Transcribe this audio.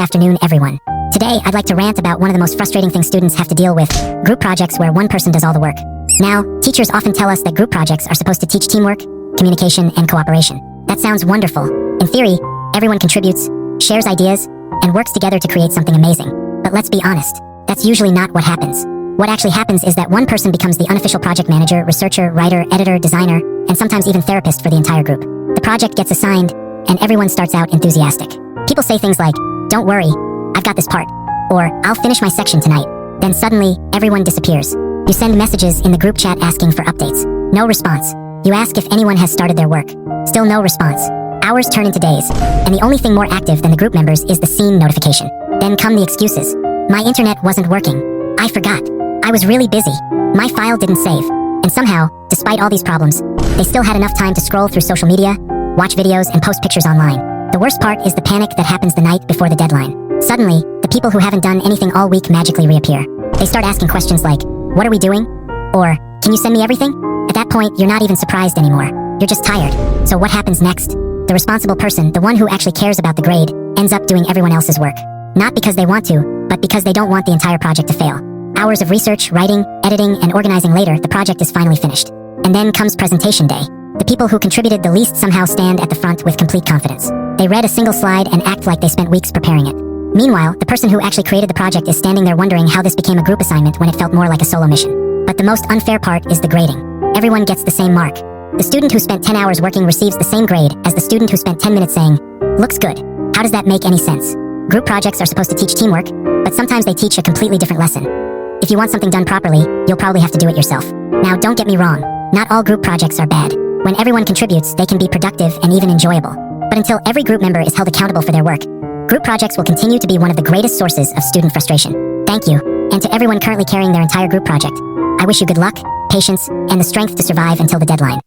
afternoon, everyone. Today, I'd like to rant about one of the most frustrating things students have to deal with, group projects where one person does all the work. Now, teachers often tell us that group projects are supposed to teach teamwork, communication, and cooperation. That sounds wonderful. In theory, everyone contributes, shares ideas, and works together to create something amazing. But let's be honest, that's usually not what happens. What actually happens is that one person becomes the unofficial project manager, researcher, writer, editor, designer, and sometimes even therapist for the entire group. The project gets assigned, and everyone starts out enthusiastic. People say things like, "Don't worry, I've got this part," or "I'll finish my section tonight." Then suddenly, everyone disappears. You send messages in the group chat asking for updates. No response. You ask if anyone has started their work. Still no response. Hours turn into days, and the only thing more active than the group members is the seen notification. Then come the excuses. "My internet wasn't working. I forgot. I was really busy. My file didn't save." And somehow, despite all these problems, they still had enough time to scroll through social media, watch videos, and post pictures online. The worst part is the panic that happens the night before the deadline. Suddenly, the people who haven't done anything all week magically reappear. They start asking questions like, "What are we doing?" Or, "Can you send me everything?" At that point, you're not even surprised anymore. You're just tired. So what happens next? The responsible person, the one who actually cares about the grade, ends up doing everyone else's work. Not because they want to, but because they don't want the entire project to fail. Hours of research, writing, editing, and organizing later, the project is finally finished. And then comes presentation day. The people who contributed the least somehow stand at the front with complete confidence. They read a single slide and act like they spent weeks preparing it. Meanwhile, the person who actually created the project is standing there wondering how this became a group assignment when it felt more like a solo mission. But the most unfair part is the grading. Everyone gets the same mark. The student who spent 10 hours working receives the same grade as the student who spent 10 minutes saying, "Looks good." How does that make any sense? Group projects are supposed to teach teamwork, but sometimes they teach a completely different lesson. If you want something done properly, you'll probably have to do it yourself. Now, don't get me wrong. Not all group projects are bad. When everyone contributes, they can be productive and even enjoyable. But until every group member is held accountable for their work, group projects will continue to be one of the greatest sources of student frustration. Thank you. And to everyone currently carrying their entire group project, I wish you good luck, patience, and the strength to survive until the deadline.